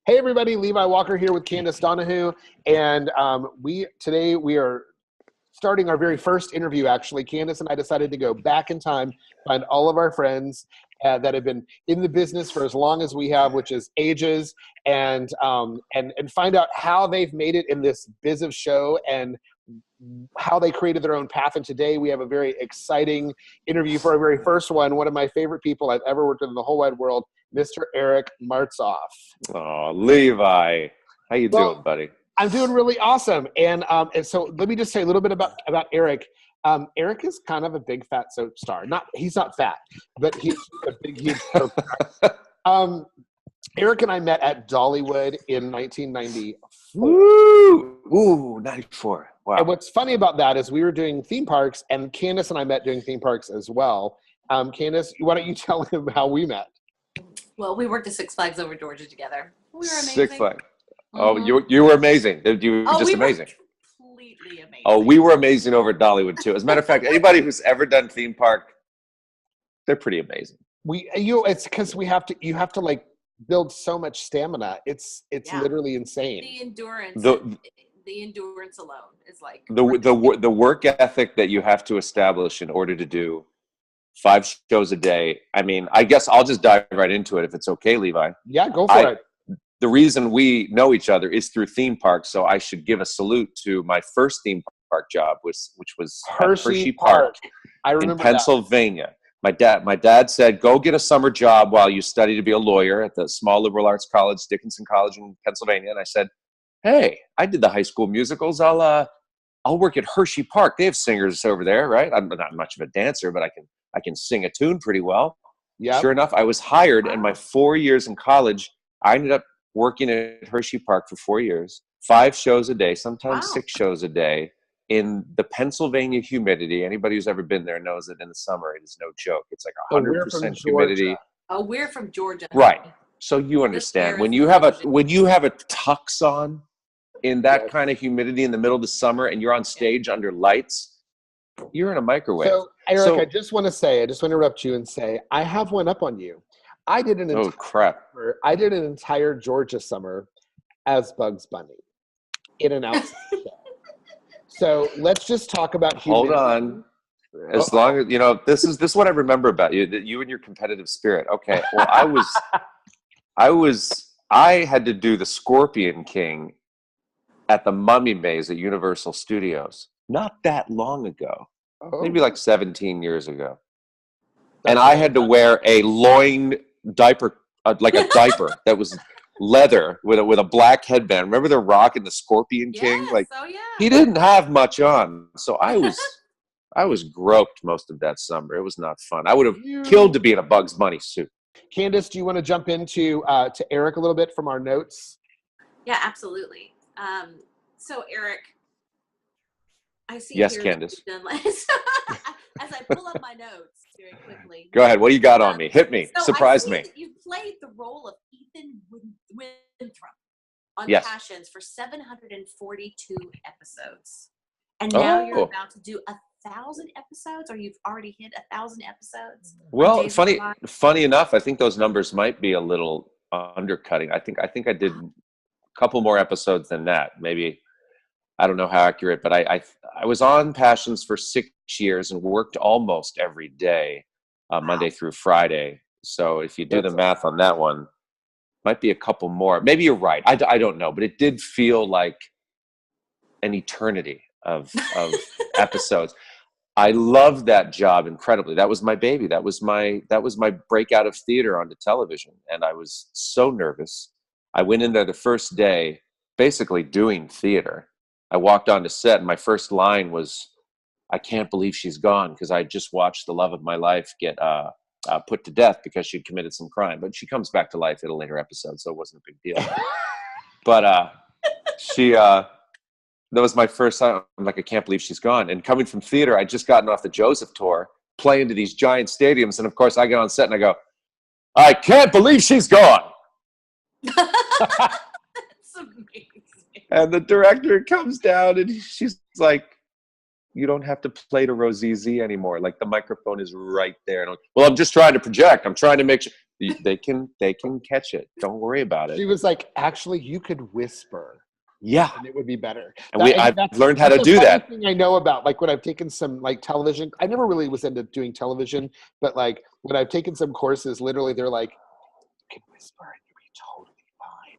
Hey everybody, Levi Walker here with Candace Donahue, and today we are starting our very first interview. Actually, Candace and I decided to go back in time, find all of our friends that have been in the business for as long as we have, which is ages, and find out how they've made it in this Biz Of Show and how they created their own path. And today we have a very exciting interview for our very first one. One of my favorite people I've ever worked with in the whole wide world, Mr. Eric Martsolf. Oh, Levi. How you doing, buddy? I'm doing really awesome. And so let me just say a little bit about Eric. Eric is kind of a big fat soap star. He's not fat, but he's a big, huge soap star. Eric and I met at Dollywood in 1994. Ooh, 94. Wow. And what's funny about that is we were doing theme parks, and Candace and I met doing theme parks as well. Candace, why don't you tell him how we met? Well, we worked at Six Flags over Georgia together. We were amazing. Six Flags. Oh, you were amazing. You were just amazing. Completely amazing. Oh, we were amazing over at Dollywood too. As a matter of fact, anybody who's ever done theme park, they're pretty amazing. It's because you have to like build so much stamina. It's literally insane. The endurance. The endurance alone is like the work ethic that you have to establish in order to do 5 shows a day. I mean, I guess I'll just dive right into it if it's okay, Levi. Yeah, go for it. The reason we know each other is through theme parks, so I should give a salute to my first theme park job, which was Hershey Park. I remember in Pennsylvania. That. My dad said, "Go get a summer job while you study to be a lawyer at the small liberal arts college, Dickinson College in Pennsylvania." And I said, "Hey, I did the high school musicals. I'll work at Hershey Park. They have singers over there, right? I'm not much of a dancer, but I can sing a tune pretty well." Yeah. Sure enough, I was hired, and my 4 years in college, I ended up working at Hershey Park for 4 years, 5 shows a day, sometimes 6 shows a day, in the Pennsylvania humidity. Anybody who's ever been there knows that in the summer it is no joke. It's like 100% humidity. Oh, we're from Georgia. Right. So you understand when you have a tux on in that kind of humidity in the middle of the summer and you're on stage under lights, you're in a microwave. So Eric, I just want to interrupt you and say, I have one up on you. I did an entire Georgia summer as Bugs Bunny in an outside show. So let's just talk about humidity. Hold on. As long as this is what I remember about you, that you and your competitive spirit. Okay. Well, I had to do the Scorpion King at the Mummy Maze at Universal Studios not that long ago. Maybe like 17 years ago. And I had to wear a loin diaper, like a diaper that was leather with a black headband. Remember The Rock and the Scorpion King? He didn't have much on. So I was groped most of that summer. It was not fun. I would have killed to be in a Bugs Bunny suit. Candace, do you want to jump into to Eric a little bit from our notes? Yeah, absolutely. So Eric, I see. Yes, here Candace. As I pull up my notes very quickly. Go ahead. What do you got on me? Hit me. So Surprise me. You played the role of Ethan Winthrop on Yes. Passions for 742 episodes. And now you're about to do 1,000 episodes, or you've already hit 1,000 episodes? Well, funny enough, I think those numbers might be a little undercutting. I think I did a couple more episodes than that. Maybe, I don't know how accurate, but I was on Passions for 6 years and worked almost every day, Monday through Friday. So if you do the math on that one, might be a couple more. Maybe you're right. I don't know, but it did feel like an eternity of episodes. I loved that job incredibly. That was my baby. That was my breakout of theater onto television, and I was so nervous. I went in there the first day, basically doing theater. I walked onto set, and my first line was, "I can't believe she's gone," because I just watched the love of my life get put to death because she'd committed some crime. But she comes back to life in a later episode, so it wasn't a big deal. But that was my first time. I'm like, I can't believe she's gone. And coming from theater, I'd just gotten off the Joseph tour, playing to these giant stadiums. And of course, I get on set and I go, "I can't believe she's gone." That's amazing. And the director comes down and she's like, "You don't have to play to Rosizi anymore. Like, the microphone is right there." And I'm, "Well, I'm just trying to project. I'm trying to make sure." They can catch it. Don't worry about She it. was like, actually, you could whisper. Yeah. And it would be better. And I've learned how to do that. Thing I know about, like when I've taken some like television, I never really was into doing television, but like when I've taken some courses, literally they're like, you can whisper and you'll be totally fine.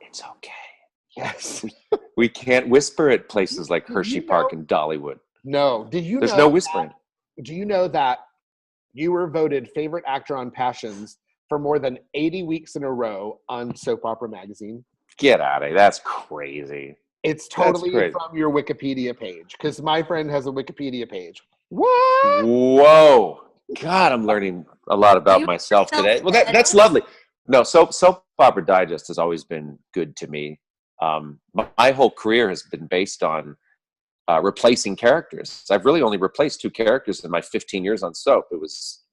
It's okay. Yes. We can't whisper at places like Hershey Park and Dollywood. No. There's no whispering. Do you know that you were voted favorite actor on Passions for more than 80 weeks in a row on Soap Opera Magazine? Get out of here. That's crazy. It's totally from your Wikipedia page, because my friend has a Wikipedia page. What? Whoa. God, I'm learning a lot about myself today. Well, that's lovely. No, Soap Opera Digest has always been good to me. My whole career has been based on replacing characters. I've really only replaced 2 characters in my 15 years on Soap. It was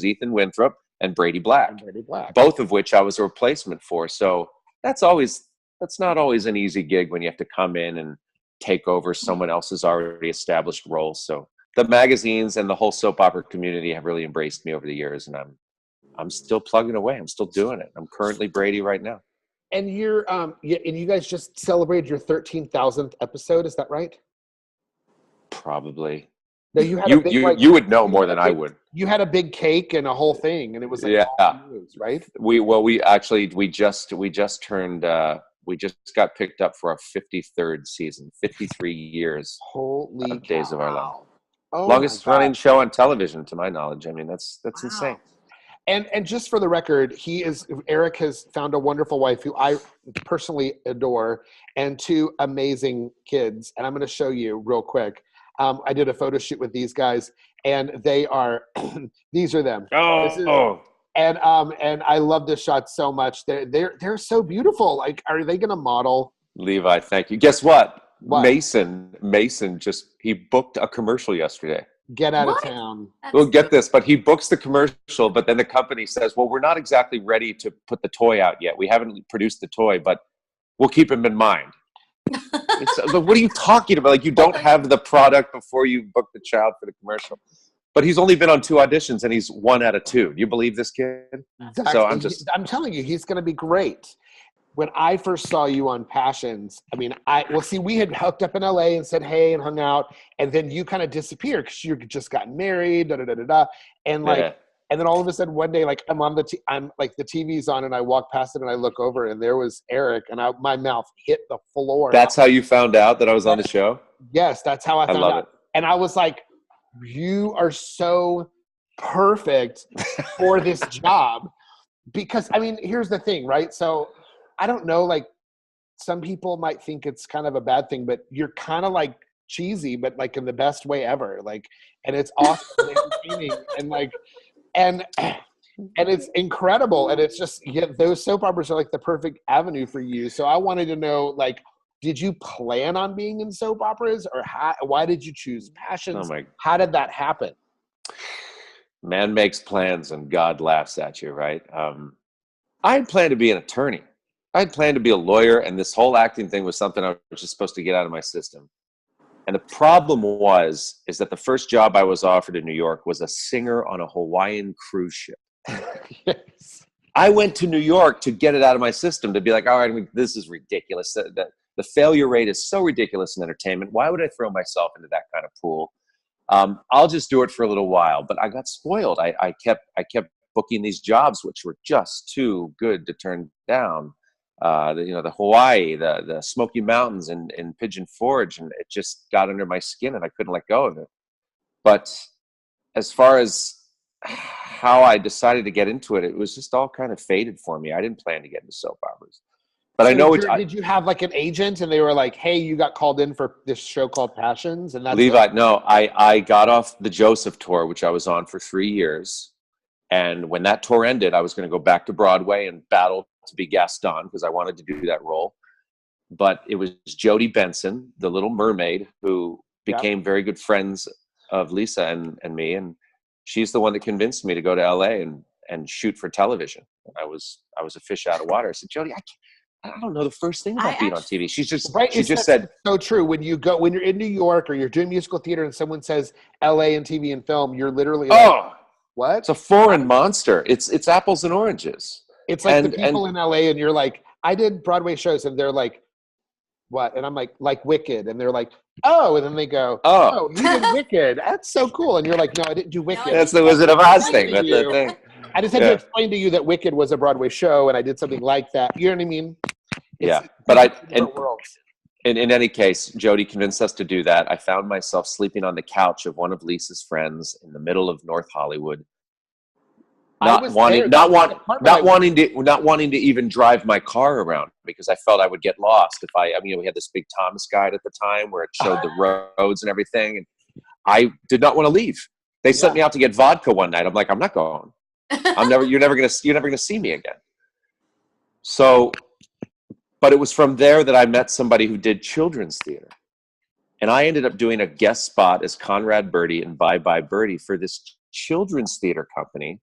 Ethan Winthrop and Brady Black, both of which I was a replacement for. So that's not always an easy gig when you have to come in and take over someone else's already established role. So the magazines and the whole soap opera community have really embraced me over the years, and I'm still plugging away. I'm still doing it. I'm currently Brady right now. And you're and you guys just celebrated your 13,000th episode, is that right? Probably. No, you had you would know more than I would. You had a big cake and a whole thing, and it was like all news, right? We just got picked up for our 53rd season, 53 years. Holy days of our life. Oh, longest running show on television, to my knowledge. I mean, that's insane. And just for the record, Eric has found a wonderful wife who I personally adore, and 2 amazing kids. And I'm going to show you real quick. I did a photo shoot with these guys, and they are these are them. And I love this shot so much. They're so beautiful. Like, are they going to model? Levi, thank you. Guess what? Mason he booked a commercial yesterday. Get out of town. Well, get this, but he books the commercial, but then the company says, well, we're not exactly ready to put the toy out yet. We haven't produced the toy, but we'll keep him in mind. But what are you talking about? Like, you don't have the product before you book the child for the commercial. But he's only been on 2 auditions, and he's 1 out of 2. Do you believe this kid? Exactly. So I'm telling you, he's going to be great. When I first saw you on Passions, I mean, we had hooked up in LA and said hey and hung out, and then you kind of disappeared because you just gotten married, and and then all of a sudden one day, like I'm like the TV's on, and I walk past it and I look over, and there was Eric, and my mouth hit the floor. That's how you found out that I was on the show? Yes, that's how I found out. And I was like, you are so perfect for this job, because I mean, here's the thing, right? So I don't know, like some people might think it's kind of a bad thing, but you're kind of like cheesy, but like in the best way ever. Like, and it's awesome and entertaining, and like, and it's incredible. And it's just, those soap operas are like the perfect avenue for you. So I wanted to know, like, did you plan on being in soap operas, or why did you choose Passions? How did that happen? Man makes plans and God laughs at you, right? I had planned to be an attorney. I had planned to be a lawyer, and this whole acting thing was something I was just supposed to get out of my system. And the problem is that the first job I was offered in New York was a singer on a Hawaiian cruise ship. Yes. I went to New York to get it out of my system, to be like, all right, this is ridiculous. The failure rate is so ridiculous in entertainment. Why would I throw myself into that kind of pool? I'll just do it for a little while. But I got spoiled. I kept booking these jobs, which were just too good to turn down. The Hawaii, the Smoky Mountains and Pigeon Forge, and it just got under my skin, and I couldn't let go of it. But as far as how I decided to get into it, it was just all kind of fated for me. I didn't plan to get into soap operas. But so did you have like an agent, and they were like, hey, you got called in for this show called Passions? And that's Levi, no, I got off the Joseph tour, which I was on for 3 years. And when that tour ended, I was going to go back to Broadway and battle to be Gaston, because I wanted to do that role. But it was Jodie Benson, the Little Mermaid, who became very good friends of Lisa and me. And she's the one that convinced me to go to LA and shoot for television. I was a fish out of water. I said, Jodie, I don't know the first thing about being on TV. She just said, so true. When you're in New York or you're doing musical theater and someone says LA and TV and film, you're literally like, what? It's a foreign monster. It's apples and oranges. It's like the people in LA and you're like, I did Broadway shows and they're like, what? And I'm like Wicked. And they're like, oh. And then they go, oh, you did Wicked. That's so cool. And you're like, no, I didn't do Wicked. That's the Wizard of Oz thing. That's the thing. I just had to explain to you that Wicked was a Broadway show and I did something like that. You know what I mean? In any case, Jody convinced us to do that. I found myself sleeping on the couch of one of Lisa's friends in the middle of North Hollywood. Not wanting to even drive my car around because I felt I would get lost if we had this big Thomas guide at the time where it showed the roads and everything, and I did not want to leave. They sent me out to get vodka one night. I'm like, I'm not going. You're never gonna see me again. So, but it was from there that I met somebody who did children's theater, and I ended up doing a guest spot as Conrad Birdie in Bye Bye Birdie for this children's theater company.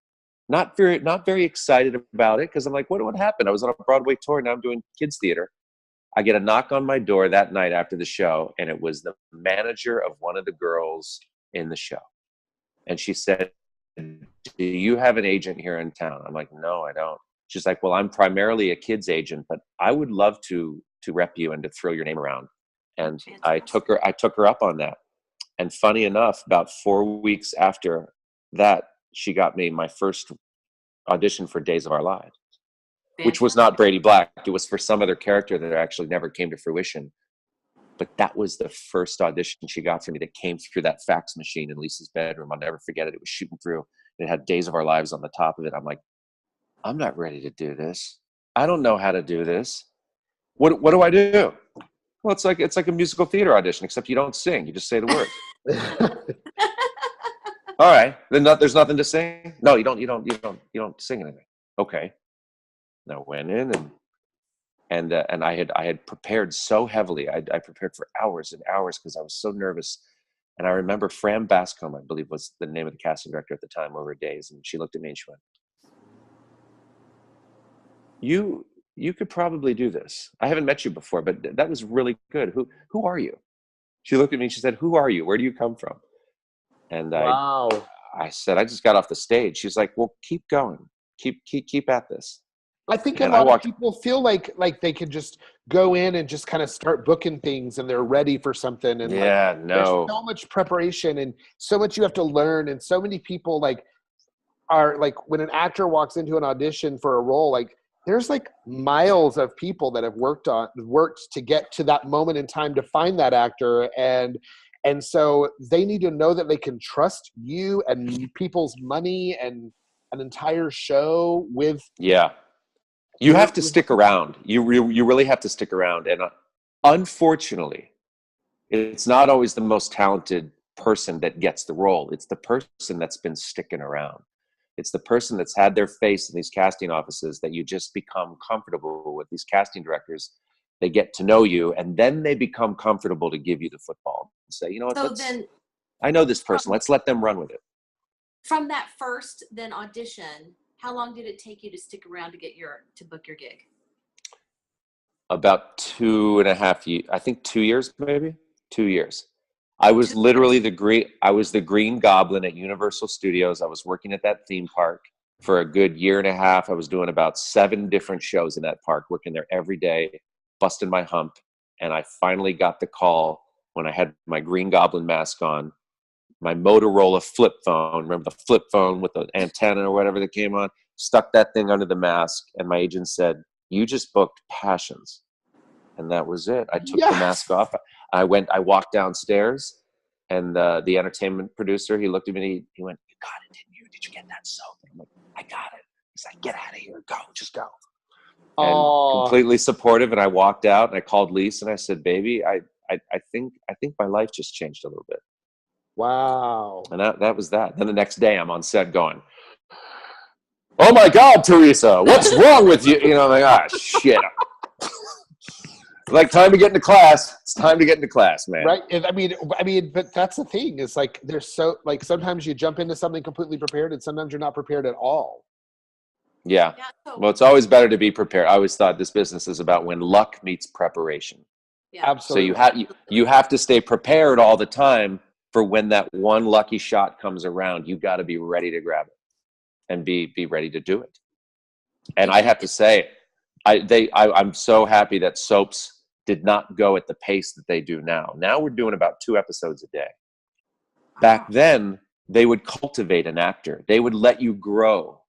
Not very excited about it because I'm like, what happened? I was on a Broadway tour, now I'm doing kids theater. I get a knock on my door that night after the show, and it was the manager of one of the girls in the show. And she said, do you have an agent here in town? I'm like, no, I don't. She's like, well, I'm primarily a kids agent, but I would love to rep you and to throw your name around. And I took her up on that. And funny enough, about 4 weeks after that, she got me my first audition for Days of Our Lives, which was not Brady Black. It was for some other character that actually never came to fruition. But that was the first audition she got for me that came through that fax machine in Lisa's bedroom. I'll never forget it. It was shooting through. It had Days of Our Lives on the top of it. I'm like, I'm not ready to do this. I don't know how to do this. What do I do? Well, it's like a musical theater audition, except you don't sing. You just say the words. All right, then there's nothing to sing. No, you don't sing anything. Okay. I went in and I had prepared so heavily. I prepared for hours and hours because I was so nervous. And I remember Fran Bascom, I believe was the name of the casting director at the time, over Days, and she looked at me and she went, "You could probably do this. I haven't met you before, but that was really good. Who are you?" She looked at me and she said, "Who are you? Where do you come from?" And wow. I said, "I just got off the stage." She's like, "Well, keep going. Keep at this." I think a lot of people feel like they can just go in and just kind of start booking things and they're ready for something. And there's so much preparation and so much you have to learn. And so many people are when an actor walks into an audition for a role, there's miles of people that have worked to get to that moment in time to find that actor. And so they need to know that they can trust you and people's money and an entire show with. Yeah. You have to stick around. You really have to stick around. And unfortunately, it's not always the most talented person that gets the role. It's the person that's been sticking around. It's the person that's had their face in these casting offices that you just become comfortable with. These casting directors, they get to know you, and then they become comfortable to give you the football. Say, you know what, I know this person. Let's let them run with it. From that first audition, how long did it take you to stick around to book your gig? About 2.5 years. I think 2 years, maybe 2 years. I was literally the Green Goblin at Universal Studios. I was working at that theme park for a good 1.5 years. I was doing about 7 different shows in that park, working there every day, busting my hump. And I finally got the call when I had my Green Goblin mask on, my Motorola flip phone. Remember the flip phone with the antenna or whatever that came on? Stuck that thing under the mask. And my agent said, "You just booked Passions." And that was it. I took the mask off. I walked downstairs, and the entertainment producer, he looked at me and he went, "You got it, didn't you? Did you get that soap?" I'm like, "I got it." He's like, "Get out of here. Go. Just go." And completely supportive. And I walked out and I called Lisa and I said, "Baby, I think my life just changed a little bit." Wow. And that was that. Then the next day I'm on set going, "Oh my God, Teresa, what's wrong with you?" I'm like, shit. Time to get into class. It's time to get into class, man. Right. I mean, but that's the thing. It's there's sometimes you jump into something completely prepared and sometimes you're not prepared at all. Yeah. Well, it's always better to be prepared. I always thought this business is about when luck meets preparation. Yeah. Absolutely. So you have to stay prepared all the time for when that one lucky shot comes around. You got to be ready to grab it. and be ready to do it. And I have to say, I'm so happy that soaps did not go at the pace that they do now. Now we're doing about 2 episodes a day. Back then, they would cultivate an actor. They would let you grow.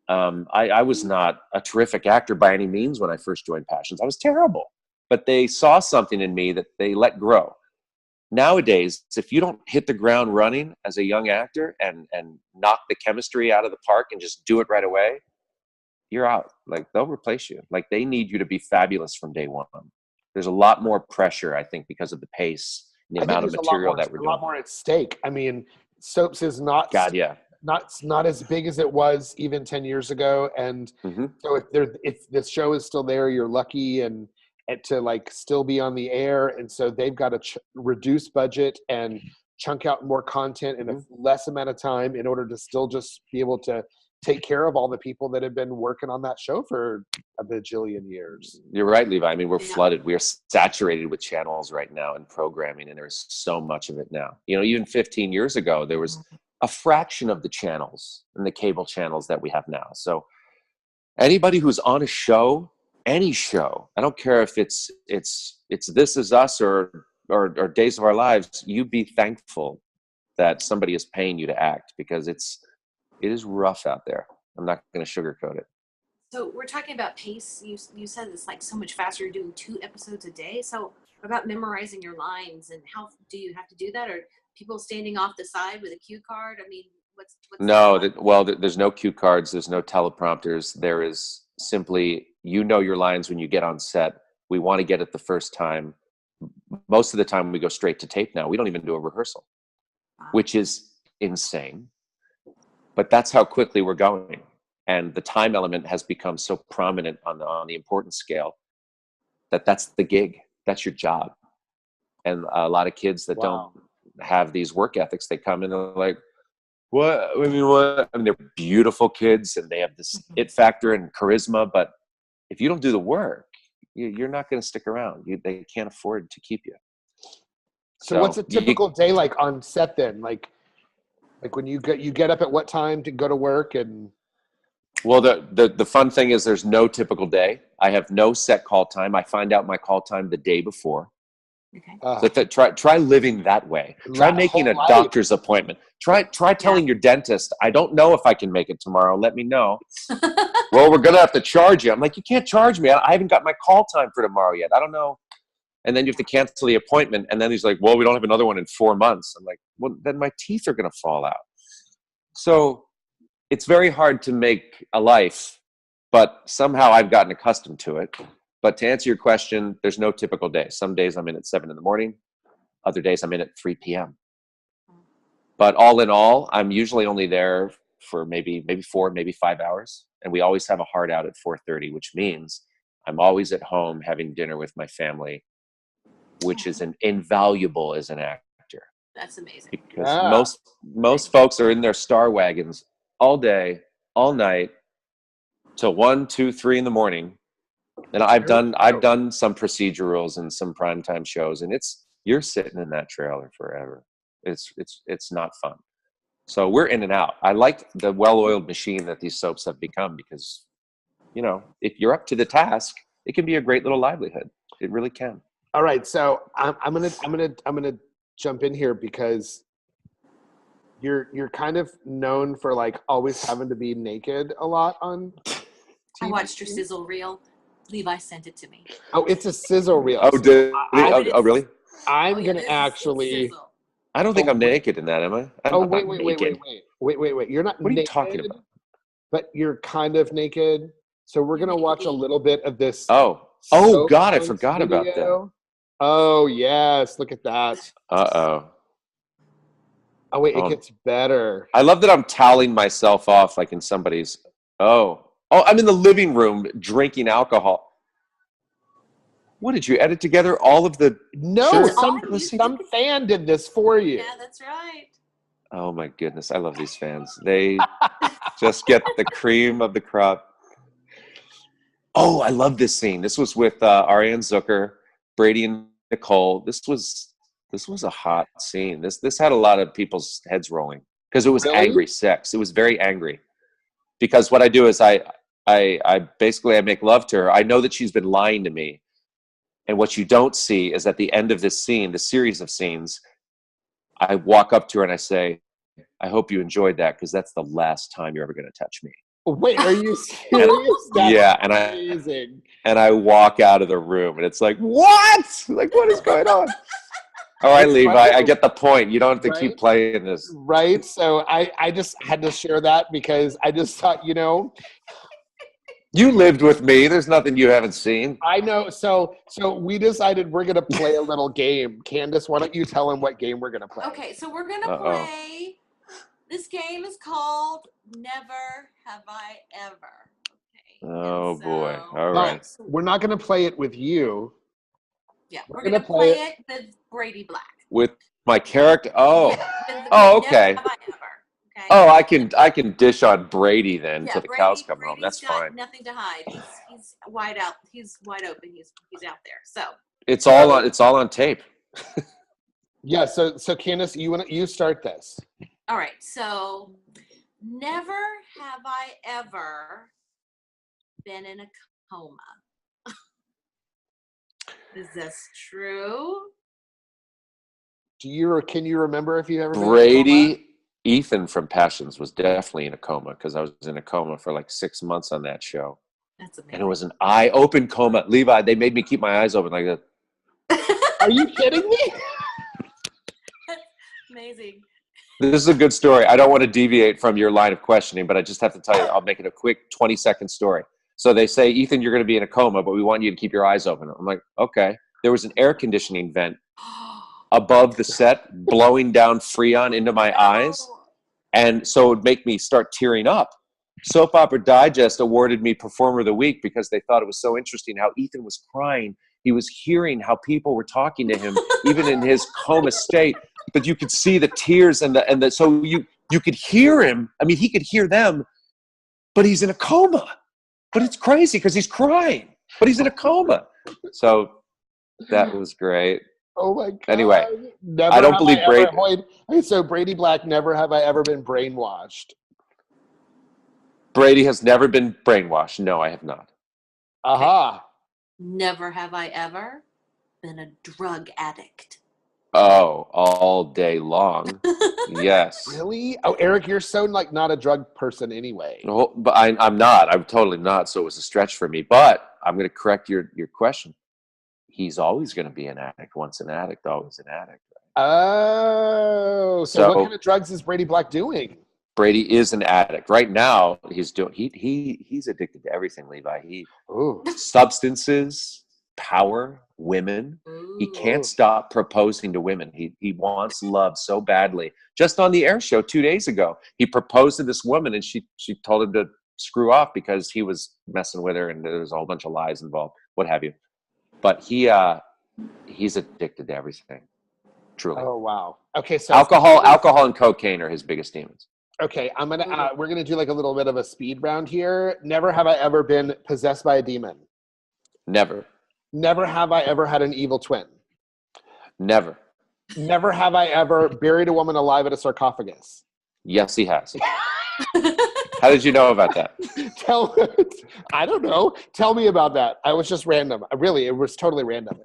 I was not a terrific actor by any means when I first joined Passions. I was terrible. But they saw something in me that they let grow. Nowadays, if you don't hit the ground running as a young actor and knock the chemistry out of the park and just do it right away, you're out. Like, they'll replace you. Like, they need you to be fabulous from day one. There's a lot more pressure, I think, because of the pace and the amount of material that we're doing. A lot more at stake. I mean, soaps is not not as big as it was even 10 years ago. And so if the show is still there, you're lucky and to like still be on the air. And so they've got to reduce budget and chunk out more content in a less amount of time in order to still just be able to take care of all the people that have been working on that show for a bajillion years. You're right, Levi. I mean, we're flooded. We are saturated with channels right now and programming, and there's so much of it now. You know, even 15 years ago, there was a fraction of the channels and the cable channels that we have now. So anybody who's on a show, any show, I don't care if it's This Is Us or Days of Our Lives, you be thankful that somebody is paying you to act, because it is rough out there. I'm not going to sugarcoat it. So we're talking about pace. You said it's like so much faster. You're doing 2 episodes a day. So what about memorizing your lines, and how do you have to do that? Or people standing off the side with a cue card? I mean, what's there's no cue cards. There's no teleprompters. There is simply, you know your lines when you get on set. We want to get it the first time. Most of the time we go straight to tape now. We don't even do a rehearsal, which is insane. But that's how quickly we're going. And the time element has become so prominent on the importance scale that's the gig. That's your job. And a lot of kids that don't have these work ethics, they come in and they're like, what? I mean, they're beautiful kids and they have this it factor and charisma. But if you don't do the work, you're not going to stick around. They can't afford to keep you. So what's a typical day like on set then? Like when you get up at what time to go to work? And well, the fun thing is there's no typical day. I have no set call time. I find out my call time the day before. Okay. So try living that way. Try making a doctor's appointment. Try telling your dentist, I don't know if I can make it tomorrow. Let me know. Well, we're gonna have to charge you. I'm like, you can't charge me. I haven't got my call time for tomorrow yet. I don't know. And then you have to cancel the appointment. And then he's like, well, we don't have another one in 4 months. I'm like, well, then my teeth are going to fall out. So it's very hard to make a life, but somehow I've gotten accustomed to it. But to answer your question, there's no typical day. Some days I'm in at 7 a.m. Other days I'm in at 3 p.m. But all in all, I'm usually only there for maybe 4, maybe 5 hours. And we always have a hard out at 4:30, which means I'm always at home having dinner with my family, which is invaluable as an actor. That's amazing. Because most folks are in their star wagons all day, all night, till 1, 2, 3 in the morning. And I've done some procedurals and some primetime shows, and you're sitting in that trailer forever. It's not fun. So we're in and out. I like the well-oiled machine that these soaps have become, because, you know, if you're up to the task, it can be a great little livelihood. It really can. All right, so I'm gonna jump in here, because you're kind of known for like always having to be naked a lot on TV. I watched your sizzle reel. Levi sent it to me. Oh, it's a sizzle reel. Oh, really? I'm gonna actually. I don't think I'm naked in that, am I? Wait. You're not. What are you talking about? But you're kind of naked. So we're gonna watch a little bit of this. Oh God, I forgot about that. Oh yes, look at that. Uh-oh. Oh wait, it gets better. I love that I'm toweling myself off like in somebody's. Oh, I'm in the living room drinking alcohol. What, did you edit together all of the? No, some fan did this for you. Yeah, that's right. Oh my goodness, I love these fans. They just get the cream of the crop. Oh, I love this scene. This was with Ariane Zucker, Brady, and Nicole. This was a hot scene. This had a lot of people's heads rolling, because it was angry sex. It was very angry. because what I do is I basically I make love to her. I know that she's been lying to me. And what you don't see is at the end of this scene, the series of scenes, I walk up to her and I say, I hope you enjoyed that because that's the last time you're ever going to touch me. Wait, are you serious? That's yeah, amazing. And I walk out of the room and it's like, what? Like, what is going on? All right, Levi, I get the point. You don't have to keep playing this. Right. So I just had to share that because I just thought, you lived with me. There's nothing you haven't seen. I know. So we decided we're going to play a little game. Candace, why don't you tell him what game we're going to play? Okay, so we're going to play. This game is called Never Have I Ever. Okay. Oh, boy. All right. We're not going to play it with you. Yeah, we're going to play it with Brady Black. With my character? Oh. Yeah, oh, okay. Never have I ever. Okay. Oh, I can dish on Brady then till the cows come home. That's fine. Nothing to hide. He's wide out. He's wide open. He's out there. So it's all on tape. Yeah. So Candace, you start this. All right. So never have I ever been in a coma. Is this true? Can you remember if you ever Brady? Ethan from Passions was definitely in a coma because I was in a coma for like 6 months on that show. That's amazing. And it was an eye-open coma. Levi, they made me keep my eyes open like that. Are you kidding me? That's amazing. This is a good story. I don't want to deviate from your line of questioning, but I just have to tell you, I'll make it a quick 20-second story. So they say, Ethan, you're going to be in a coma, but we want you to keep your eyes open. I'm like, okay. There was an air conditioning vent above the set blowing down Freon into my eyes. And so it would make me start tearing up. Soap Opera Digest awarded me Performer of the Week because they thought it was so interesting how Ethan was crying. He was hearing how people were talking to him, even in his coma state. But you could see the tears so you could hear him. I mean, he could hear them, but he's in a coma. But it's crazy because he's crying, but he's in a coma. So that was great. Oh my God. Anyway, I don't believe Brady. So Brady Black, never have I ever been brainwashed. Brady has never been brainwashed. No, I have not. Aha. Never have I ever been a drug addict. Oh, all day long. Yes. Really? Oh, Eric, you're so not a drug person anyway. No, but I'm not. I'm totally not. So it was a stretch for me. But I'm going to correct your question. He's always going to be an addict. Once an addict, always an addict. Right? Oh, so what kind of drugs is Brady Black doing? Brady is an addict right now. He's addicted to everything, Levi. Substances, power, women. Ooh. He can't stop proposing to women. He wants love so badly. Just on the air show 2 days ago, he proposed to this woman, and she told him to screw off because he was messing with her, and there was a whole bunch of lies involved, what have you. But he's addicted to everything. Truly. Oh wow. Okay, so alcohol and cocaine are his biggest demons. Okay, we're gonna do like a little bit of a speed round here. Never have I ever been possessed by a demon. Never. Never have I ever had an evil twin. Never. Never have I ever buried a woman alive at a sarcophagus. Yes, he has. How did you know about that? I don't know. Tell me about that. I was just random. Really, it was totally random.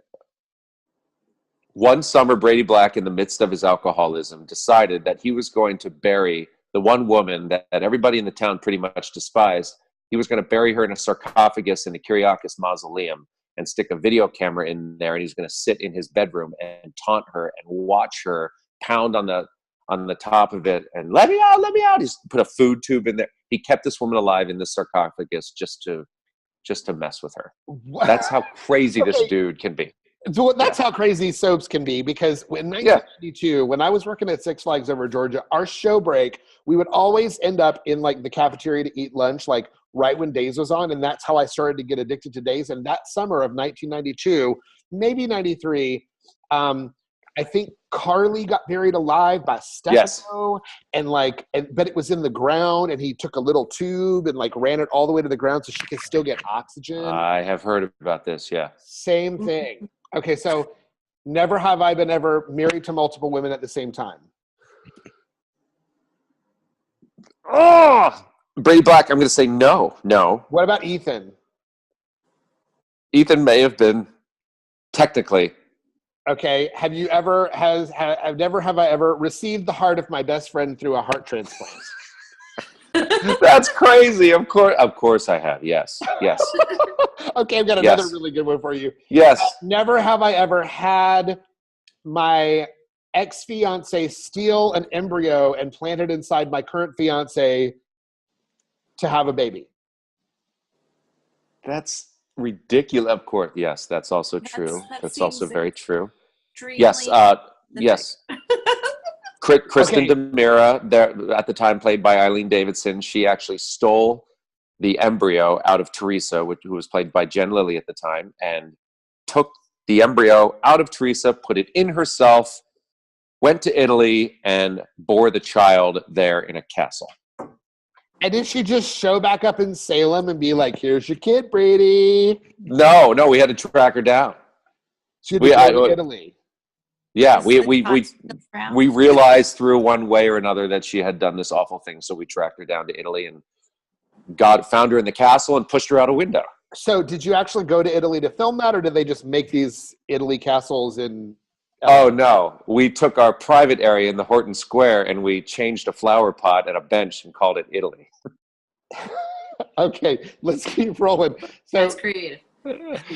One summer, Brady Black, in the midst of his alcoholism, decided that he was going to bury the one woman that everybody in the town pretty much despised. He was going to bury her in a sarcophagus in the Kyriakis Mausoleum and stick a video camera in there, and he's going to sit in his bedroom and taunt her and watch her pound on the top of it and let me out. He's put a food tube in there. He kept this woman alive in the sarcophagus just to mess with her. What? That's how crazy this dude can be. So that's how crazy soaps can be, because in 1992, when I was working at Six Flags over Georgia, our show break, we would always end up in like the cafeteria to eat lunch, like right when Days was on. And that's how I started to get addicted to Days. And that summer of 1992, maybe 93, I think Carly got buried alive by Stefano, but it was in the ground, and he took a little tube and like ran it all the way to the ground so she could still get oxygen. I have heard about this. Yeah. Same thing. Okay. So never have I been ever married to multiple women at the same time. Oh, Brady Black, I'm going to say no. What about Ethan? Ethan may have been technically. Okay. Have I ever received the heart of my best friend through a heart transplant? That's crazy. Of course I have. Yes. Okay, I've got another really good one for you. Yes. Never have I ever had my ex-fiance steal an embryo and plant it inside my current fiance to have a baby. That's ridiculous. Of course. Yes, that's also true. That's also very true. Yes. Yes. Kristen DeMira, there at the time played by Eileen Davidson, she actually stole the embryo out of Teresa, who was played by Jen Lilly at the time, and took the embryo out of Teresa, put it in herself, went to Italy, and bore the child there in a castle. And did she just show back up in Salem and be like, "Here's your kid, Brady"? No, we had to track her down. She had to go to Italy. Yeah, we realized through one way or another that she had done this awful thing, so we tracked her down to Italy and found her in the castle and pushed her out a window. So did you actually go to Italy to film that, or did they just make these Italy castles in Oh, no. We took our private area in the Horton Square and we changed a flower pot and a bench and called it Italy. Okay, let's keep rolling. So, that's creative.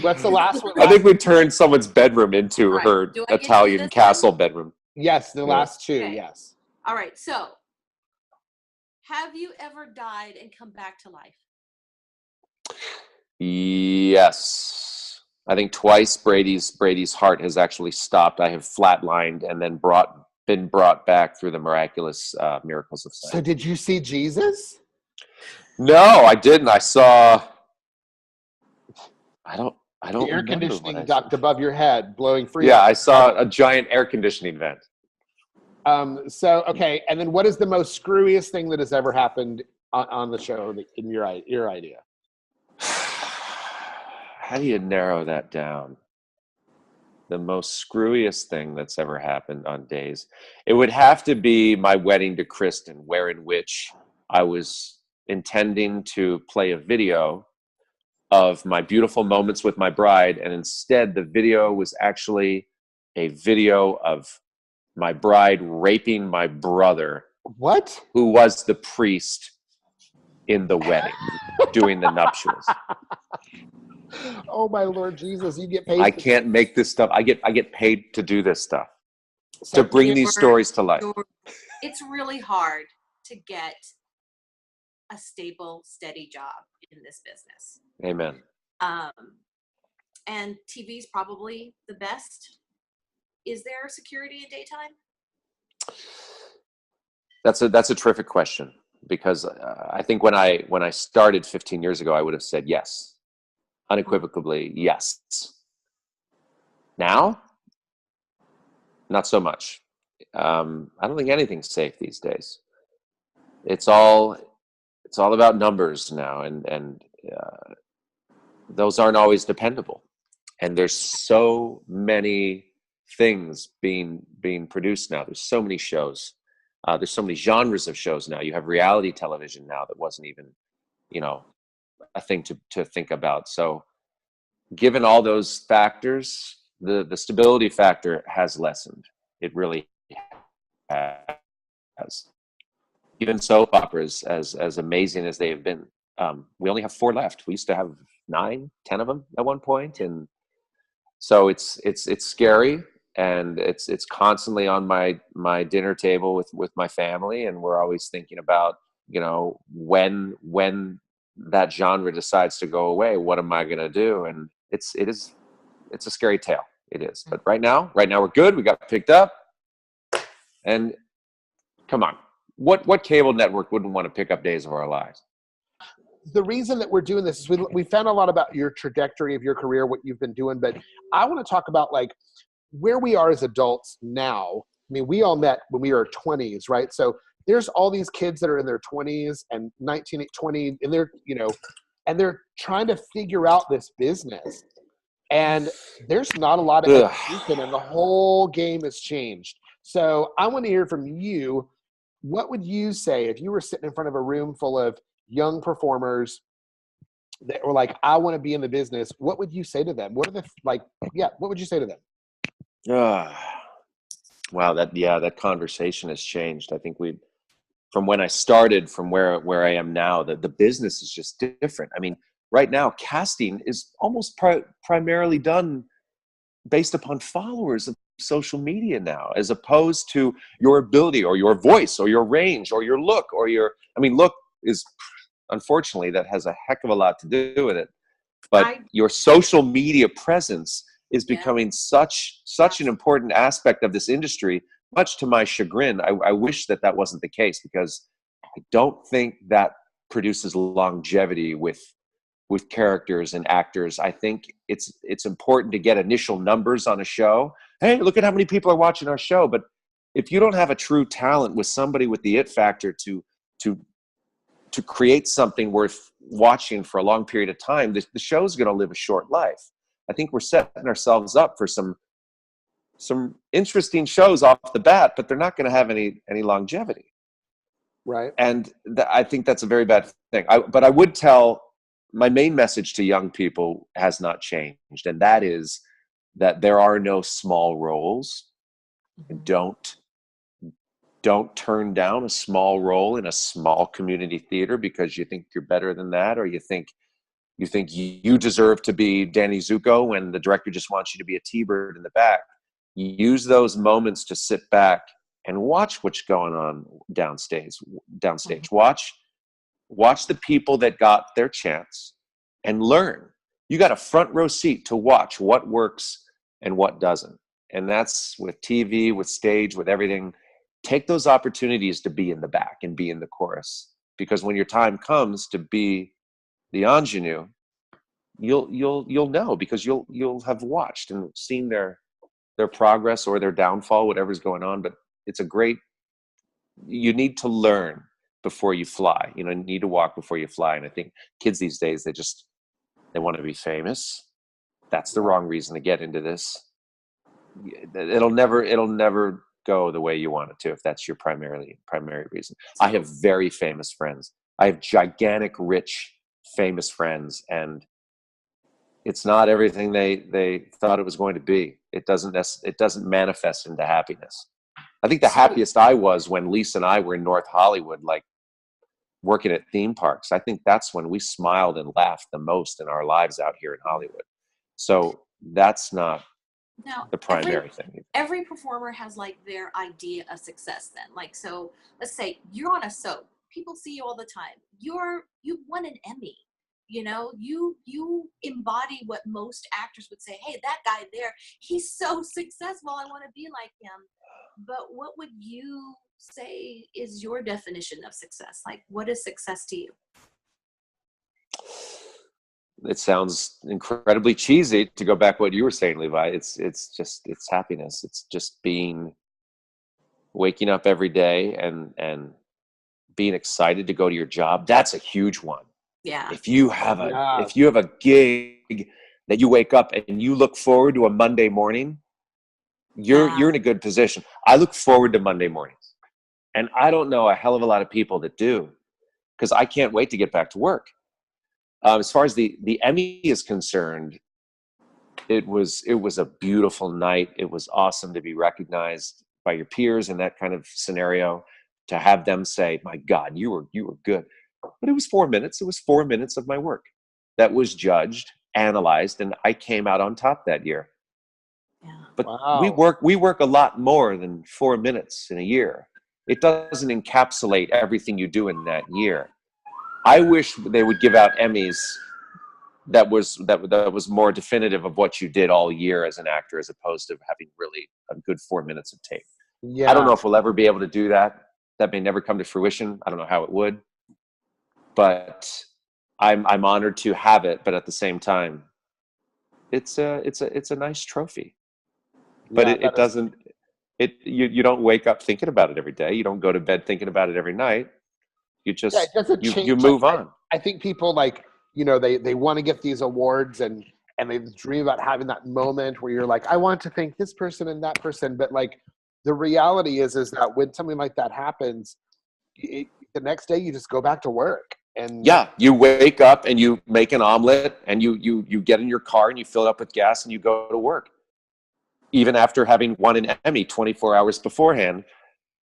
What's the last one? I think we turned someone's bedroom into her Italian castle bedroom. Yes, the last two, okay. Yes. All right, so have you ever died and come back to life? Yes. I think twice Brady's heart has actually stopped. I have flatlined and then been brought back through the miraculous miracles of science. So did you see Jesus? No, I didn't. I saw... I don't the air conditioning duct above your head blowing free. Yeah, I saw a giant air conditioning vent. Okay, and then what is the most screwiest thing that has ever happened on the show in your idea? How do you narrow that down? The most screwiest thing that's ever happened on Days. It would have to be my wedding to Kristen, in which I was intending to play a video of my beautiful moments with my bride, and instead the video was actually a video of my bride raping my brother. What? Who was the priest in the wedding, doing the nuptials. Oh my Lord Jesus, you get paid. I can't make this stuff. I get paid to do this stuff, to bring these stories to life. It's really hard to get a stable, steady job in this business. Amen. And TV's probably the best. Is there security in daytime? That's a terrific question, because I think when I started 15 years ago, I would have said yes, unequivocally yes. Now, not so much. I don't think anything's safe these days. It's all about numbers now, and those aren't always dependable. And there's so many things being produced now. There's so many shows. There's so many genres of shows now. You have reality television now that wasn't even, a thing to think about. So given all those factors, the stability factor has lessened. It really has. Even soap operas, as amazing as they have been, we only have 4 left. We used to have 9, 10 of them at one point, and so it's scary, and it's constantly on my dinner table with my family, and we're always thinking about when that genre decides to go away, what am I going to do? And it's a scary tale. It is. But right now we're good. We got picked up, and come on. What cable network wouldn't want to pick up Days of Our Lives? The reason that we're doing this is we found a lot about your trajectory of your career, what you've been doing, but I want to talk about like where we are as adults now. I mean, we all met when we were 20s, right? So there's all these kids that are in their 20s and 19, 20, and and they're trying to figure out this business. And there's not a lot of education, and the whole game has changed. So I want to hear from you. What would you say if you were sitting in front of a room full of young performers that were like, I want to be in the business, what would you say to them? What are the, like, yeah, what would you say to them? Wow, that conversation has changed. I think from when I started, from where I am now, the business is just different. I mean, right now, casting is almost primarily done based upon followers of social media now, as opposed to your ability or your voice or your range or your look or look is, unfortunately, that has a heck of a lot to do with it. But your social media presence is becoming such an important aspect of this industry, much to my chagrin. I wish that wasn't the case, because I don't think that produces longevity with characters and actors. I think it's important to get initial numbers on a show. Hey, look at how many people are watching our show. But if you don't have a true talent with somebody with the it factor to create something worth watching for a long period of time, the show's going to live a short life. I think we're setting ourselves up for some interesting shows off the bat, but they're not going to have any longevity. Right. And I think that's a very bad thing. But I would tell, my main message to young people has not changed, and that is that there are no small roles. Mm-hmm. Don't turn down a small role in a small community theater because you think you're better than that, or you think you deserve to be Danny Zuko when the director just wants you to be a T-bird in the back. Use those moments to sit back and watch what's going on downstage. Watch the people that got their chance and learn. You got a front row seat to watch what works and what doesn't. And that's with TV, with stage, with everything. Take those opportunities to be in the back and be in the chorus, because when your time comes to be the ingenue, you'll know, because you'll have watched and seen their progress or their downfall, whatever's going on. But you need to learn before you fly. You need to walk before you fly. And I think kids these days, they want to be famous. That's the wrong reason to get into this. It'll never go the way you want it to, if that's your primary reason. I have very famous friends. I have gigantic, rich, famous friends, and it's not everything they thought it was going to be. It doesn't manifest into happiness. I think the happiest I was when Lisa and I were in North Hollywood, like working at theme parks. I think that's when we smiled and laughed the most in our lives out here in Hollywood. So that's not the primary thing. Every performer has like their idea of success then. Like, so let's say you're on a soap. People see you all the time. You won an Emmy. You embody what most actors would say, hey, that guy there, he's so successful, I want to be like him. But what would you say is your definition of success? Like, what is success to you? It sounds incredibly cheesy to go back to what you were saying, Levi. It's happiness. It's just waking up every day and being excited to go to your job. That's a huge one. Yeah. If you have a gig that you wake up and you look forward to a Monday morning, you're in a good position. I look forward to Monday mornings, and I don't know a hell of a lot of people that do, because I can't wait to get back to work. As far as the Emmy is concerned, it was a beautiful night. It was awesome to be recognized by your peers in that kind of scenario, to have them say, "My God, you were good." But it was 4 minutes. It was 4 minutes of my work that was judged, analyzed, and I came out on top that year. Yeah. But Wow. we work a lot more than 4 minutes in a year. It doesn't encapsulate everything you do in that year. I wish they would give out Emmys that was more definitive of what you did all year as an actor, as opposed to having really a good 4 minutes of tape. Yeah. I don't know if we'll ever be able to do that. That may never come to fruition. I don't know how it would, but I'm honored to have it. But at the same time, it's a nice trophy. But Yeah, it doesn't. You don't wake up thinking about it every day. You don't go to bed thinking about it every night. You it just doesn't change. you move on. I think people, like, they want to get these awards and they dream about having that moment where you're like, I want to thank this person and that person. But like, the reality is that when something like that happens, the next day you just go back to work. And yeah, you wake up and you make an omelet and you get in your car and you fill it up with gas and you go to work, even after having won an Emmy 24 hours beforehand.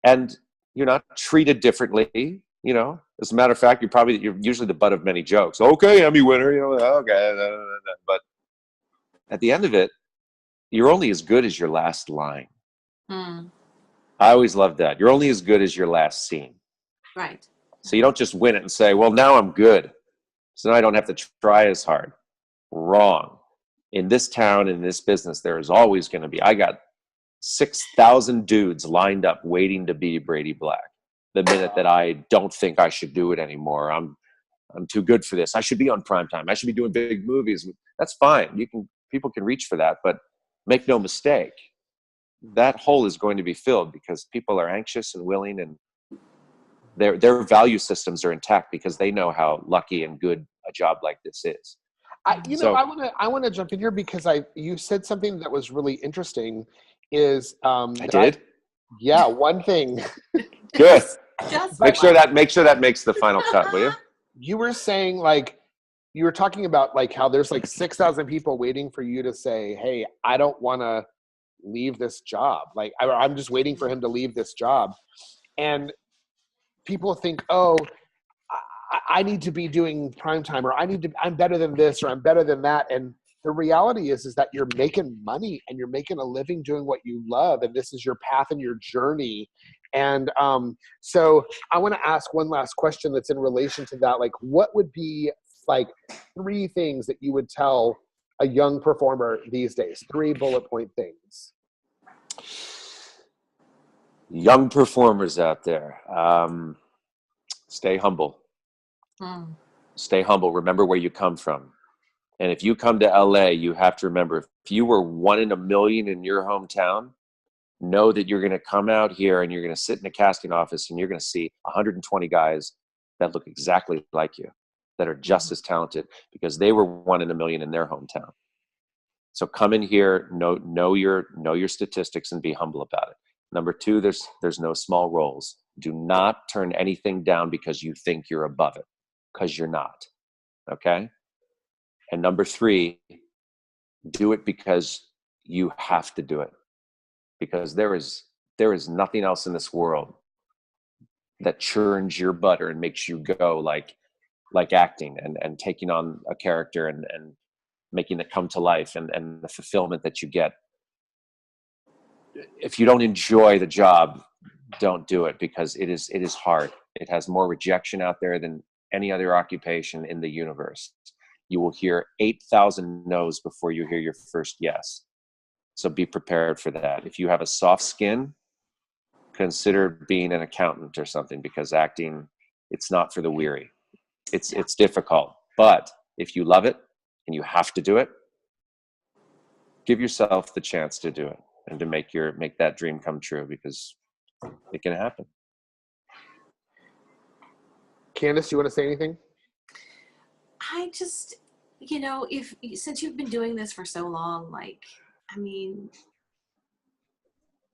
And you're not treated differently, you know. As a matter of fact, you're usually the butt of many jokes. Okay, Emmy winner, you know, okay. But at the end of it, you're only as good as your last line. Mm. I always loved that. You're only as good as your last scene. Right. So you don't just win it and say, well, now I'm good, so now I don't have to try as hard. Wrong. In this town, in this business, there is always going to be, I got 6,000 dudes lined up waiting to be Brady Black. The minute that I don't think I should do it anymore, I'm too good for this. I should be on primetime. I should be doing big movies. That's fine. People can reach for that, but make no mistake, that hole is going to be filled because people are anxious and willing, and their value systems are intact because they know how lucky and good a job like this is. I want to jump in here because you said something that was really interesting. I did? Yeah, one thing. Good. Just make sure that makes the final cut, will you? You were saying, you were talking about how there's 6,000 people waiting for you to say, hey, I don't want to leave this job. I'm just waiting for him to leave this job. And people think, oh, I need to be doing primetime, or I'm better than this, or I'm better than that. And the reality is that you're making money and you're making a living doing what you love. And this is your path and your journey. And so I want to ask one last question that's in relation to that. What would be 3 things that you would tell a young performer these days? 3 bullet point things. Young performers out there, stay humble. Stay humble. Remember where you come from. And if you come to LA, you have to remember, if you were 1 in a million in your hometown, know that you're going to come out here and you're going to sit in a casting office and you're going to see 120 guys that look exactly like you, that are just as talented because they were 1 in a million in their hometown. So come in here, know your statistics and be humble about it. Number 2, there's no small roles. Do not turn anything down because you think you're above it, because you're not. Okay? And number 3, do it because you have to do it. Because there is nothing else in this world that churns your butter and makes you go like acting and taking on a character and making it come to life and the fulfillment that you get. If you don't enjoy the job, don't do it, because it is hard. It has more rejection out there than any other occupation in the universe. You will hear 8,000 no's before you hear your first yes. So be prepared for that. If you have a soft skin, consider being an accountant or something, because acting, it's not for the weary. It's difficult. But if you love it and you have to do it, give yourself the chance to do it and to make that dream come true, because it can happen. Candace, you want to say anything? I just, since you've been doing this for so long,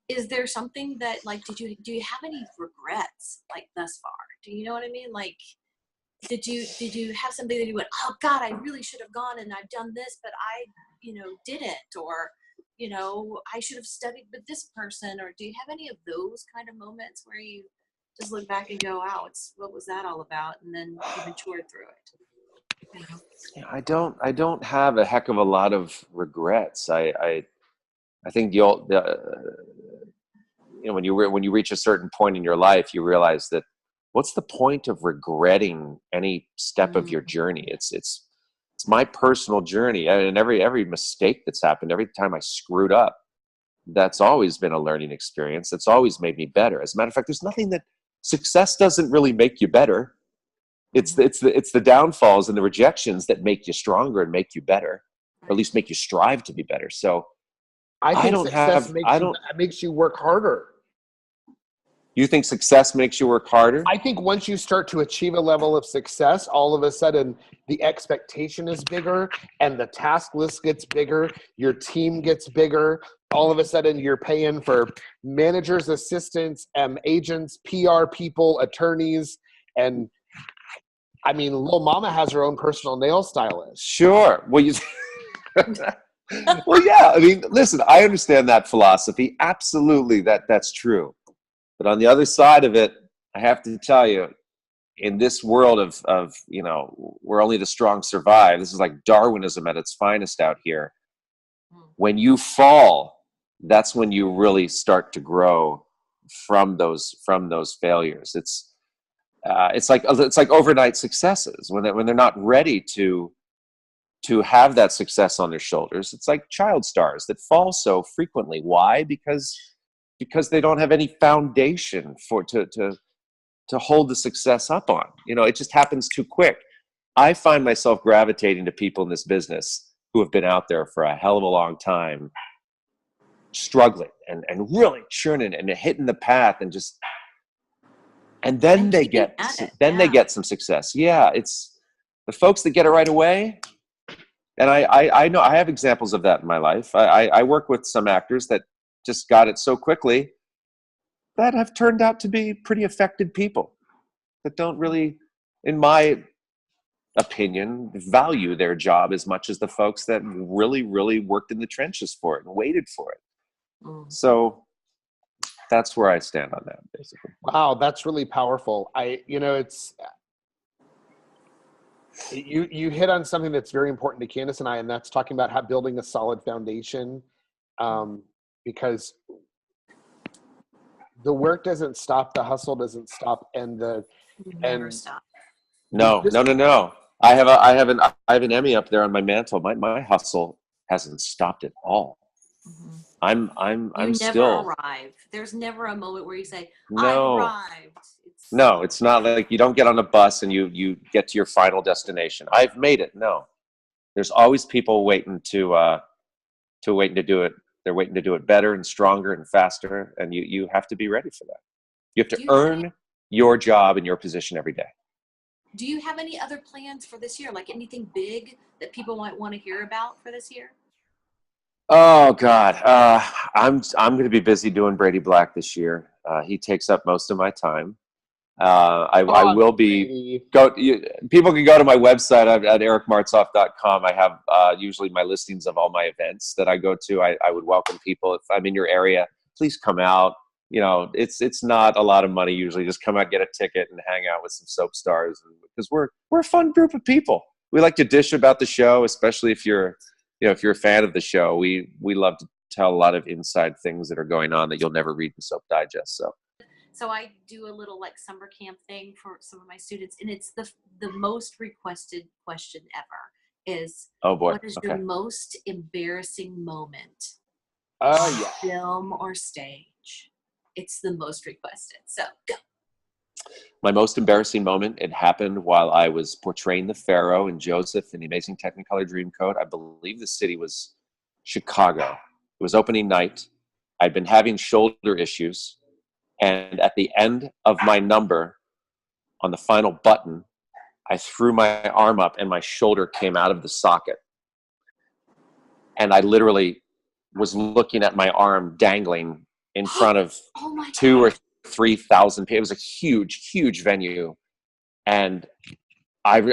is there something that do you have any regrets thus far? Do you know what I mean? Did you have something that you went, oh God, I really should have gone and I've done this, but I, didn't, or, I should have studied with this person, or do you have any of those kind of moments where you just look back and go, wow, what was that all about? And then you've matured through it. Yeah, I don't have a heck of a lot of regrets. I think when you reach a certain point in your life, you realize that what's the point of regretting any step of your journey? It's my personal journey, and every mistake that's happened, every time I screwed up, that's always been a learning experience. That's always made me better. As a matter of fact, there's nothing that success doesn't really make you better. It's the downfalls and the rejections that make you stronger and make you better, or at least make you strive to be better. So I think success makes you work harder. You think success makes you work harder? I think once you start to achieve a level of success, all of a sudden the expectation is bigger and the task list gets bigger. Your team gets bigger. All of a sudden you're paying for managers, assistants, agents, PR people, attorneys, and I mean, Lil Mama has her own personal nail stylist. Sure. Well, well, yeah. I mean, listen, I understand that philosophy. Absolutely, that's true. But on the other side of it, I have to tell you, in this world of where only the strong survive, this is like Darwinism at its finest out here. When you fall, that's when you really start to grow from those failures. It's like overnight successes when they're not ready to have that success on their shoulders. It's like child stars that fall so frequently. Why? Because they don't have any foundation to hold the success up on. It just happens too quick. I find myself gravitating to people in this business who have been out there for a hell of a long time, struggling and really churning and hitting the path and then they get some success. Yeah, it's the folks that get it right away. And I know I have examples of that in my life. I work with some actors that just got it so quickly that have turned out to be pretty affected people that don't really, in my opinion, value their job as much as the folks that really, really worked in the trenches for it and waited for it. So that's where I stand on that, basically. Wow, that's really powerful. It's you hit on something that's very important to Candace and I, and that's talking about how building a solid foundation, because the work doesn't stop, the hustle doesn't stop, and never stop. No. I have an Emmy up there on my mantle. My hustle hasn't stopped at all. I'm You still never arrive. There's never a moment where you say, no. I arrived. It's not like you don't get on a bus and you get to your final destination. I've made it. No. There's always people waiting to do it. They're waiting to do it better and stronger and faster, and you have to be ready for that. You have to earn your job and your position every day. Do you have any other plans for this year? Like anything big that people might want to hear about for this year? Oh God, I'm going to be busy doing Brady Black this year. He takes up most of my time. I will be people can go to my website at ericmartsolf.com. I have usually my listings of all my events that I go to. I would welcome people if I'm in your area. Please come out. It's not a lot of money usually. Just come out, get a ticket, and hang out with some soap stars. Because we're a fun group of people. We like to dish about the show, especially if you're a fan of the show. We love to tell a lot of inside things that are going on that you'll never read in Soap Digest. So I do a little like summer camp thing for some of my students, and it's the most requested question ever is, oh boy, what is your most embarrassing moment? Film or stage? It's the most requested. So go. My most embarrassing moment, it happened while I was portraying the Pharaoh and Joseph in the Amazing Technicolor Dreamcoat. I believe the city was Chicago. It was opening night. I'd been having shoulder issues. And at the end of my number, on the final button, I threw my arm up and my shoulder came out of the socket. And I literally was looking at my arm dangling in front of 2,000 or 3,000 people. It was a huge, huge venue. And I've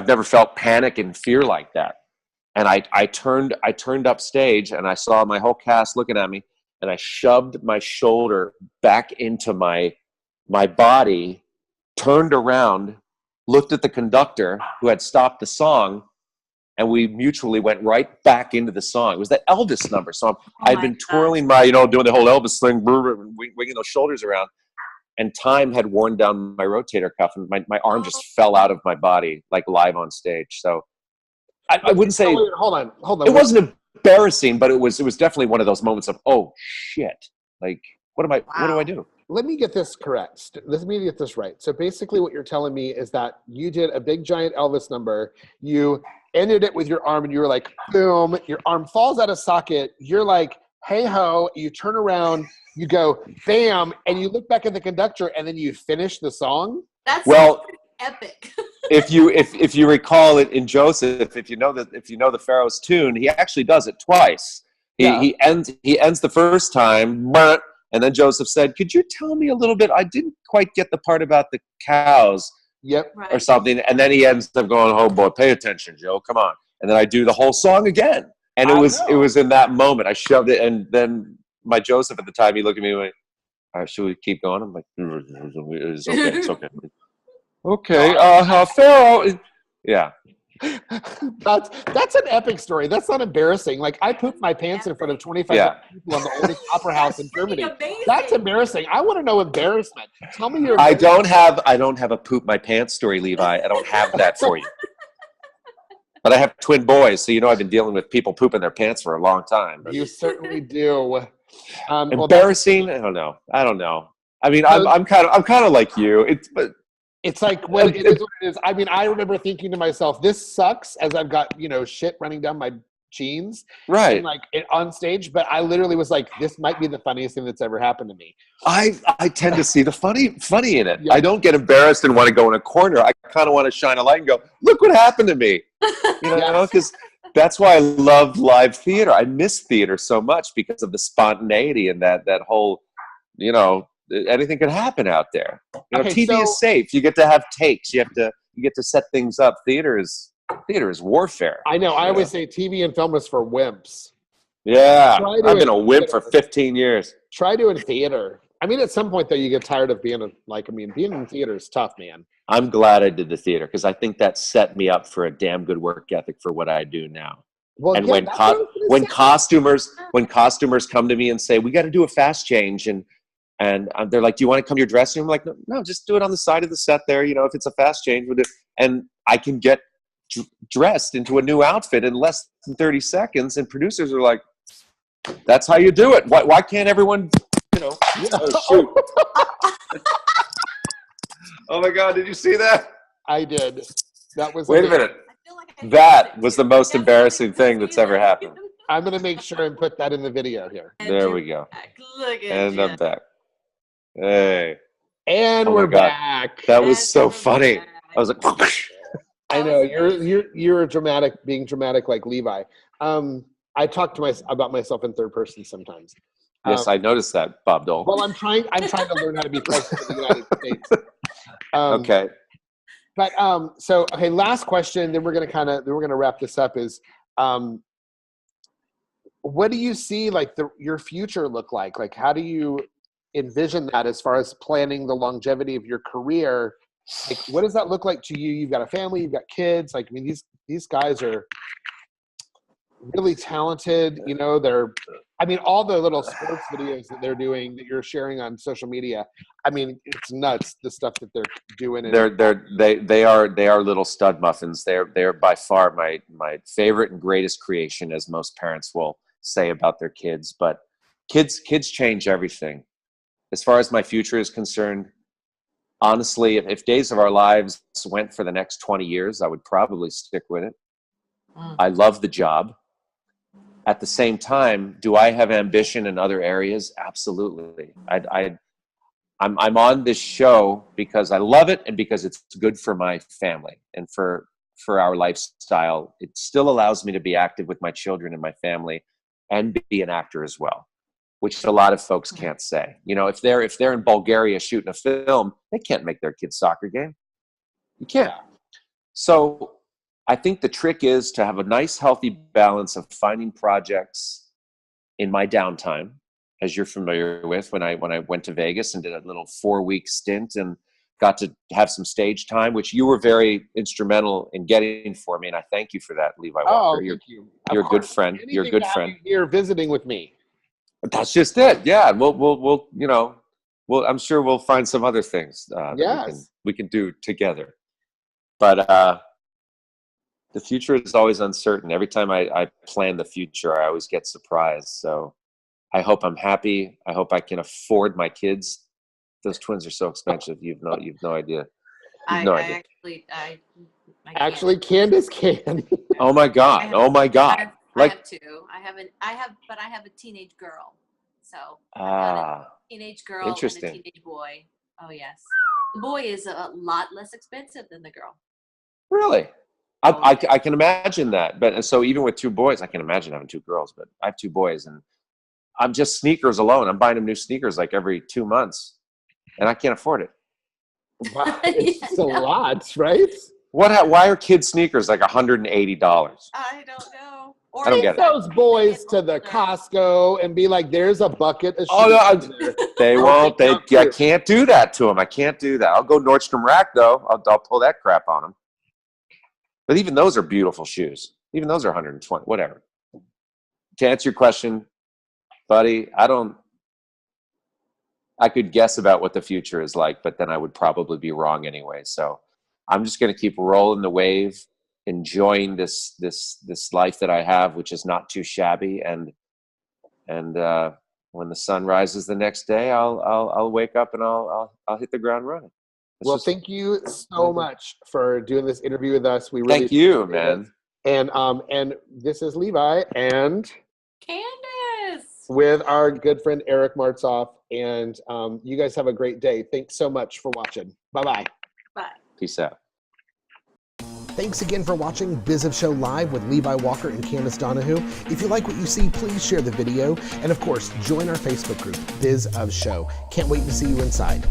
never felt panic and fear like that. And I turned up stage and I saw my whole cast looking at me. And I shoved my shoulder back into my body, turned around, looked at the conductor who had stopped the song, and we mutually went right back into the song. It was that Elvis number. So I'd been twirling doing the whole Elvis thing, winging those shoulders around, and time had worn down my rotator cuff, and my arm just fell out of my body, like live on stage. So I wouldn't say... Hold on. It wasn't embarrassing, but it was definitely one of those moments of, oh shit, like what do I do? Let me get this correct. Let me get this right. So basically what you're telling me is that you did a big giant Elvis number, you ended it with your arm, and you were like, boom, your arm falls out of socket, you're like, hey ho, you turn around, you go bam, and you look back at the conductor, and then you finish the song? That's epic. if you recall it in Joseph, if you know the Pharaoh's tune, he actually does it twice. He ends the first time, and then Joseph said, "Could you tell me a little bit? I didn't quite get the part about the cows. Yep. Right. or something. And then he ends up going, "Oh boy, pay attention, Joe, come on." And then I do the whole song again. And it was in that moment. I shoved it. And then my Joseph at the time, he looked at me and went, "All right, should we keep going?" I'm like, "It's okay. It's okay." Okay. Pharaoh. Yeah. That's an epic story. That's not embarrassing. Like, I pooped my pants in front of 25 people in the oldest opera house in Germany. Amazing. That's embarrassing. I want to know embarrassment. Tell me your. I don't have a poop my pants story, Levi. I don't have that for you. But I have twin boys, so I've been dealing with people pooping their pants for a long time. You certainly do. Embarrassing? I don't know. I mean, I'm kind of like you. It's like, well, it is what it is. I mean, I remember thinking to myself, this sucks, as I've got, shit running down my jeans. Right. And like on stage, but I literally was like, this might be the funniest thing that's ever happened to me. I tend to see the funny in it. Yeah. I don't get embarrassed and want to go in a corner. I kind of want to shine a light and go, look what happened to me. Because that's why I love live theater. I miss theater so much because of the spontaneity and that whole, anything could happen out there. TV is safe. You get to have takes. You get to set things up. Theater is warfare. I know. I always say TV and film is for wimps. Yeah, I've been a wimp for 15 years. Try doing theater. I mean, at some point though, you get tired of being being in theater is tough, man. I'm glad I did the theater because I think that set me up for a damn good work ethic for what I do now. Well, and when costumers come to me and say, we got to do a fast change, and they're like, do you want to come to your dressing room? I'm like, no, just do it on the side of the set there. If it's a fast change, and I can get dressed into a new outfit in less than 30 seconds. And producers are like, that's how you do it. Why can't everyone, oh, shoot. Oh my God, did you see that? I did. That was. Wait a minute. That was the most embarrassing thing that's ever happened. I'm going to make sure and put that in the video here. There we go. Look at and I'm back. Hey. And we're back. That was so funny. I was like, I know you're being dramatic like Levi. I talk about myself in third person sometimes. Yes, I noticed that, Bob Dole. Well, I'm trying to learn how to be president of the United States. Okay. But last question. Then we're gonna wrap this up. Is what do you see your future look like? Like, how do you envision that as far as planning the longevity of your career? Like, what does that look like to you? You've got a family, you've got kids. Like, I mean, these guys are really talented. All the little sports videos that they're doing that you're sharing on social media. I mean, it's nuts, the stuff that they're doing. They are little stud muffins. They're by far my favorite and greatest creation, as most parents will say about their kids. But kids change everything. As far as my future is concerned, honestly, if Days of Our Lives went for the next 20 years, I would probably stick with it. I love the job. At the same time, do I have ambition in other areas? Absolutely. I'm on this show because I love it and because it's good for my family and for our lifestyle. It still allows me to be active with my children and my family and be an actor as well, which a lot of folks can't say. If they're in Bulgaria shooting a film, they can't make their kid's soccer game. You can't. So I think the trick is to have a nice, healthy balance of finding projects in my downtime, as you're familiar with, when I went to Vegas and did a little 4-week stint and got to have some stage time, which you were very instrumental in getting for me, and I thank you for that, Levi Walker. Oh, thank you. You're a good friend. You're a good friend. You're visiting with me. That's just it. Yeah, we'll I'm sure we'll find some other things that we can do together. But the future is always uncertain. Every time I plan the future, I always get surprised. So I hope I'm happy. I hope I can afford my kids. Those twins are so expensive. You've no idea. Actually, Candace can. Oh my God. I have two. I have a teenage girl. So a teenage girl and a teenage boy. Oh yes. The boy is a lot less expensive than the girl. Really? I can imagine that. But so even with two boys, I can imagine having two girls, but I have two boys and I'm just sneakers alone. I'm buying them new sneakers like every 2 months and I can't afford it. Wow, it's a lot, right? Why are kids sneakers like $180? I don't know. Or I don't get Take it. those boys to the Costco and be like, "There's a bucket of shoes." Oh no, there. they I'll won't. take I out two. can't do that to them. I can't do that. I'll go Nordstrom Rack though. I'll pull that crap on them. But even those are beautiful shoes. Even those are 120. Whatever. To answer your question, buddy, I could guess about what the future is like, but then I would probably be wrong anyway. So I'm just going to keep rolling the wave, enjoying this life that I have, which is not too shabby. And when the sun rises the next day, I'll wake up and I'll hit the ground running. Well, thank you so much for doing this interview with us. We really Thank you, appreciate it. man. And this is Levi and Candace. with our good friend Eric Martsolf. And you guys have a great day. Thanks so much for watching. Bye-bye. Bye. Peace out. Thanks again for watching Biz of Show Live with Levi Walker and Candace Donahue. If you like what you see, please share the video. And of course, join our Facebook group, Biz of Show. Can't wait to see you inside.